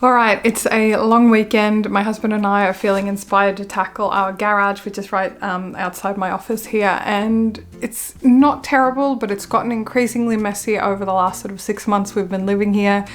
Alright, it's a long weekend. My husband and I are feeling inspired to tackle our garage, which is right outside my office here, and it's not terrible, but it's gotten increasingly messy over the last sort of 6 months we've been living here.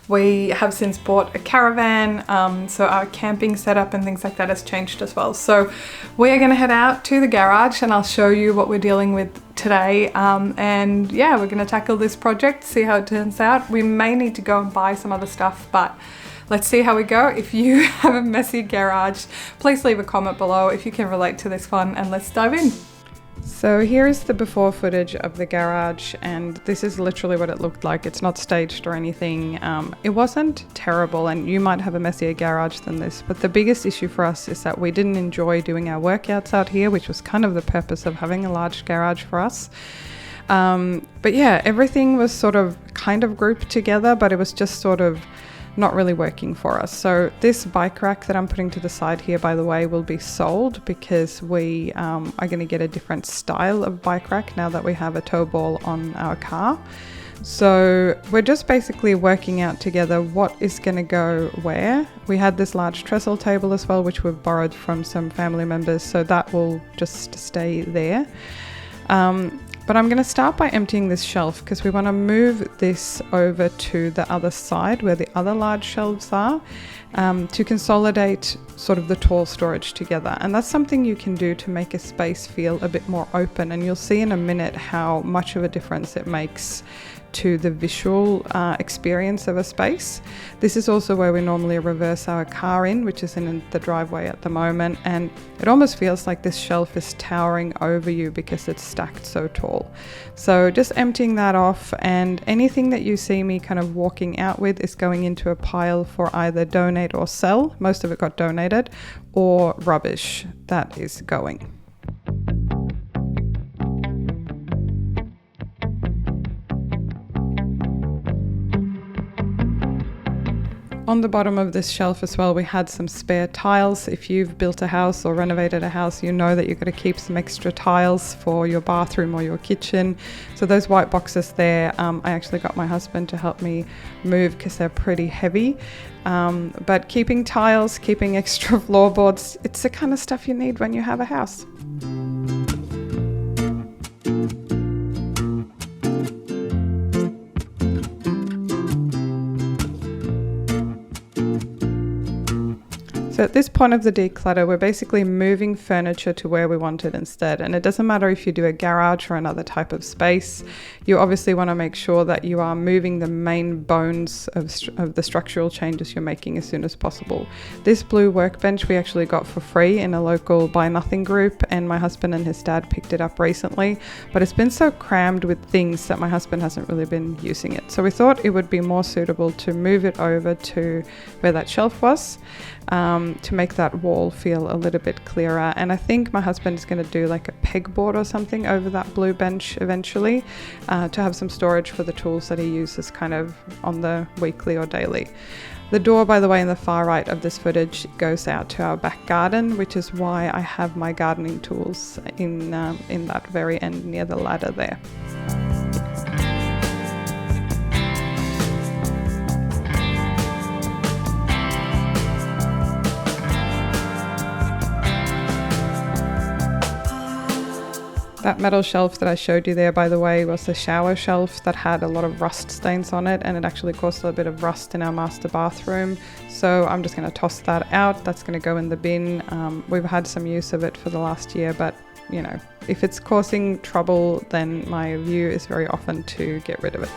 We have since bought a caravan, so our camping setup and things like that has changed as well. So we are going to head out to the garage and I'll show you what we're dealing with today, and yeah, we're going to tackle this project, see how it turns out. We may need to go and buy some other stuff, but let's see how we go. If you have a messy garage, please leave a comment below if you can relate to this one, and let's dive in. So here is the before footage of the garage, and this is literally what it looked like. It's not staged or anything. It wasn't terrible, and you might have a messier garage than this, but the biggest issue for us is that we didn't enjoy doing our workouts out here, which was kind of the purpose of having a large garage for us. But yeah, everything was sort of kind of grouped together, but it was just sort of not really working for us. So this bike rack that I'm putting to the side here, by the way, will be sold because we are going to get a different style of bike rack now that we have a tow ball on our car. So we're just basically working out together what is going to go where. We had this large trestle table as well, which we've borrowed from some family members, so that will just stay there. But I'm going to start by emptying this shelf because we want to move this over to the other side where the other large shelves are, to consolidate sort of the tall storage together. And that's something you can do to make a space feel a bit more open. And you'll see in a minute how much of a difference it makes to the visual experience of a space. This is also where we normally reverse our car in, which is in the driveway at the moment, and it almost feels like this shelf is towering over you because it's stacked so tall. So just emptying that off, and anything that you see me kind of walking out with is going into a pile for either donate or sell. Most of it got donated, or rubbish that is going. On the bottom of this shelf as well, we had some spare tiles. If you've built a house or renovated a house, you know that you've got to keep some extra tiles for your bathroom or your kitchen. So those white boxes there, I actually got my husband to help me move because they're pretty heavy. But keeping tiles, keeping extra floorboards, it's the kind of stuff you need when you have a house. So at this point of the declutter, we're basically moving furniture to where we want it instead. And it doesn't matter if you do a garage or another type of space. You obviously want to make sure that you are moving the main bones of the structural changes you're making as soon as possible. This blue workbench we actually got for free in a local Buy Nothing group, and my husband and his dad picked it up recently. But it's been so crammed with things that my husband hasn't really been using it. So we thought it would be more suitable to move it over to where that shelf was, to make that wall feel a little bit clearer. And I think my husband is going to do like a pegboard or something over that blue bench eventually, to have some storage for the tools that he uses kind of on the weekly or daily. The door, by the way, in the far right of this footage goes out to our back garden, which is why I have my gardening tools in that very end near the ladder there. That metal shelf that I showed you there, by the way, was the shower shelf that had a lot of rust stains on it, and it actually caused a bit of rust in our master bathroom. So I'm just going to toss that out. That's going to go in the bin. We've had some use of it for the last year, but you know, if it's causing trouble, then my view is very often to get rid of it.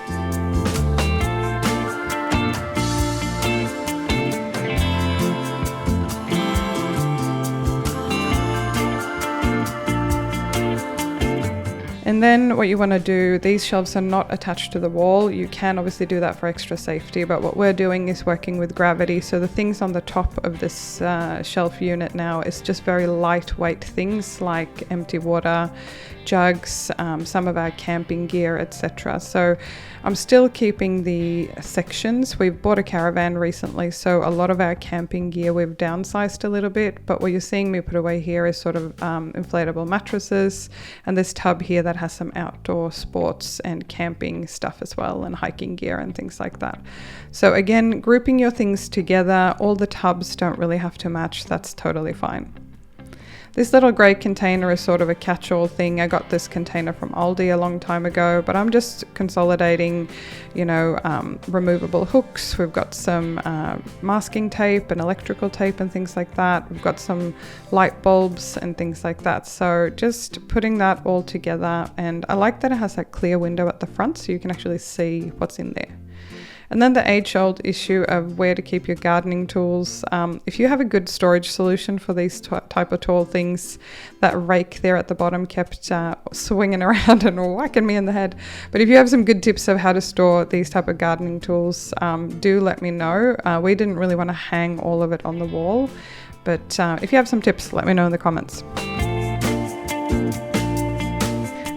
And then what you want to do, these shelves are not attached to the wall. You can obviously do that for extra safety, but what we're doing is working with gravity. So the things on the top of this shelf unit now is just very lightweight things like empty water, jugs, some of our camping gear, etc. So I'm still keeping the sections. We've bought a caravan recently, so a lot of our camping gear we've downsized a little bit, but what you're seeing me put away here is sort of inflatable mattresses and this tub here that has some outdoor sports and camping stuff as well, and hiking gear and things like that. So again, grouping your things together, all the tubs don't really have to match, that's totally fine. This little grey container is sort of a catch-all thing. I got this container from Aldi a long time ago, but I'm just consolidating, removable hooks. We've got some masking tape and electrical tape and things like that. We've got some light bulbs and things like that. So just putting that all together, and I like that it has that clear window at the front so you can actually see what's in there. And then the age-old issue of where to keep your gardening tools. If you have a good storage solution for these type of tall things, that rake there at the bottom kept swinging around and whacking me in the head. But if you have some good tips of how to store these type of gardening tools, do let me know. We didn't really want to hang all of it on the wall, but if you have some tips, let me know in the comments.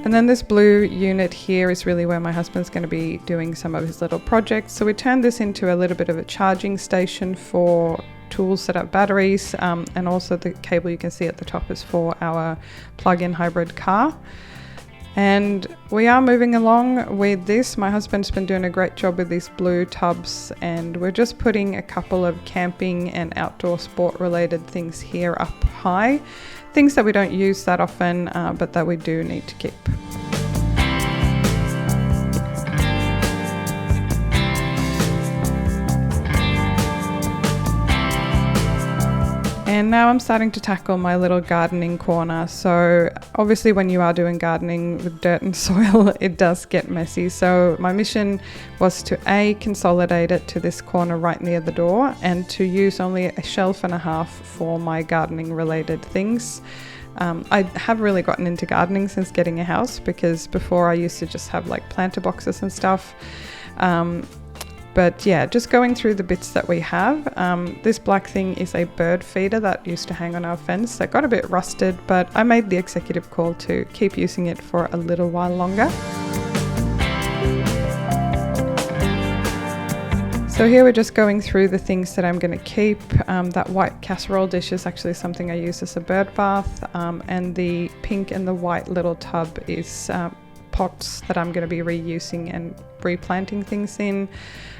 And then this blue unit here is really where my husband's going to be doing some of his little projects. So we turned this into a little bit of a charging station for tools that have batteries, and also the cable you can see at the top is for our plug-in hybrid car. And we are moving along with this. My husband's been doing a great job with these blue tubs, and we're just putting a couple of camping and outdoor sport related things here up high. Things that we don't use that often, but that we do need to keep. And now I'm starting to tackle my little gardening corner. So obviously when you are doing gardening with dirt and soil, it does get messy. So my mission was to consolidate it to this corner right near the door, and to use only a shelf and a half for my gardening related things. I have really gotten into gardening since getting a house, because before I used to just have like planter boxes and stuff. But yeah, just going through the bits that we have. This black thing is a bird feeder that used to hang on our fence that got a bit rusted, but I made the executive call to keep using it for a little while longer. So here we're just going through the things that I'm going to keep. That white casserole dish is actually something I use as a bird bath, and the pink and the white little tub is pots that I'm going to be reusing and replanting things in.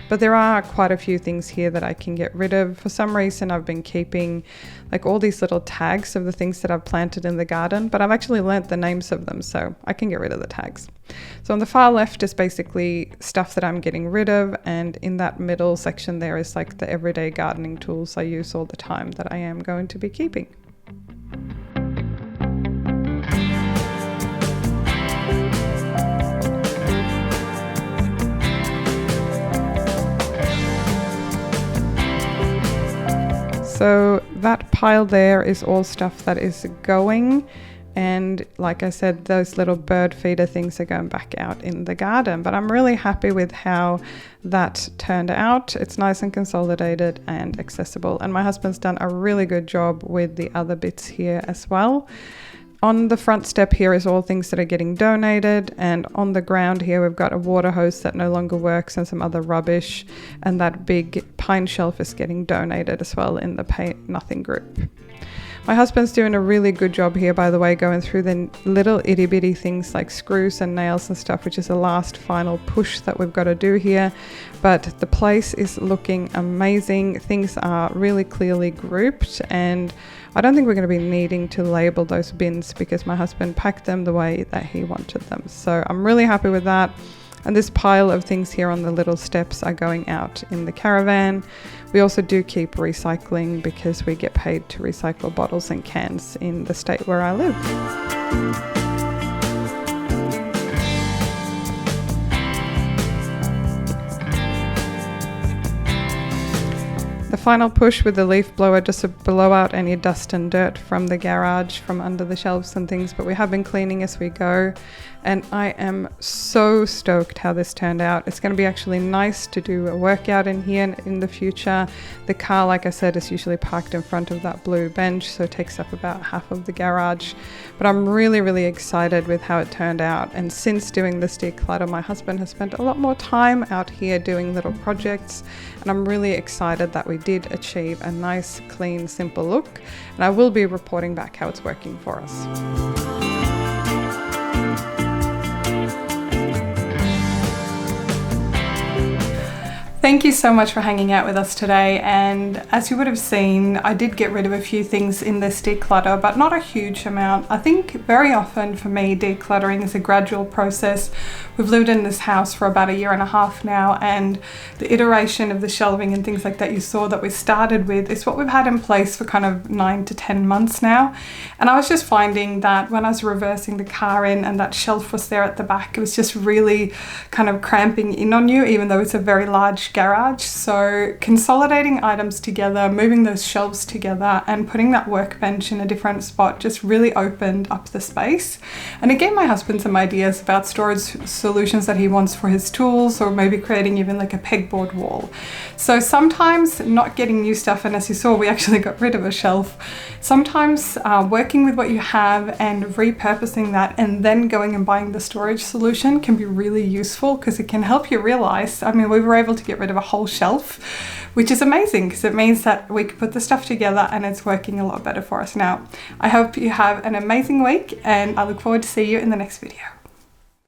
But there are quite a few things here that I can get rid of. For some reason I've been keeping like all these little tags of the things that I've planted in the garden, but I've actually learnt the names of them, so I can get rid of the tags. So on the far left is basically stuff that I'm getting rid of, and in that middle section there is like the everyday gardening tools I use all the time that I am going to be keeping. So that pile there is all stuff that is going, and like I said, those little bird feeder things are going back out in the garden. But I'm really happy with how that turned out. It's nice and consolidated and accessible, and my husband's done a really good job with the other bits here as well. On the front step here is all things that are getting donated, and on the ground here we've got a water hose that no longer works and some other rubbish, and that big pine shelf is getting donated as well in the Pay Nothing group. My husband's doing a really good job here, by the way, going through the little itty bitty things like screws and nails and stuff, which is the last final push that we've got to do here. But the place is looking amazing. Things are really clearly grouped, and I don't think we're going to be needing to label those bins because my husband packed them the way that he wanted them. So I'm really happy with that. And this pile of things here on the little steps are going out in the caravan. We also do keep recycling because we get paid to recycle bottles and cans in the state where I live. the final push with the leaf blower just to blow out any dust and dirt from the garage, from under the shelves and things, but we have been cleaning as we go, and I am so stoked how this turned out. It's going to be actually nice to do a workout in here in the future. The car, like I said, is usually parked in front of that blue bench, so it takes up about half of the garage, but I'm really excited with how it turned out. And since doing this declutter, my husband has spent a lot more time out here doing little projects, and I'm really excited that we did achieve a nice, clean, simple look, and I will be reporting back how it's working for us. Thank you so much for hanging out with us today, and as you would have seen, I did get rid of a few things in this declutter, but not a huge amount. I think very often for me, decluttering is a gradual process. We've lived in this house for about 1.5 years now, and the iteration of the shelving and things like that you saw that we started with is what we've had in place for kind of 9 to 10 months now. And I was just finding that when I was reversing the car in and that shelf was there at the back, it was just really kind of cramping in on you, even though it's a very large garage. So consolidating items together, moving those shelves together, and putting that workbench in a different spot just really opened up the space. And it gave my husband some ideas about storage solutions that he wants for his tools, or maybe creating even like a pegboard wall. So sometimes not getting new stuff, and as you saw, we actually got rid of a shelf. Sometimes working with what you have and repurposing that and then going and buying the storage solution can be really useful, because it can help you realize, I mean, we were able to get rid of a whole shelf, which is amazing because it means that we can put the stuff together and it's working a lot better for us now. I hope you have an amazing week, and I look forward to see you in the next video.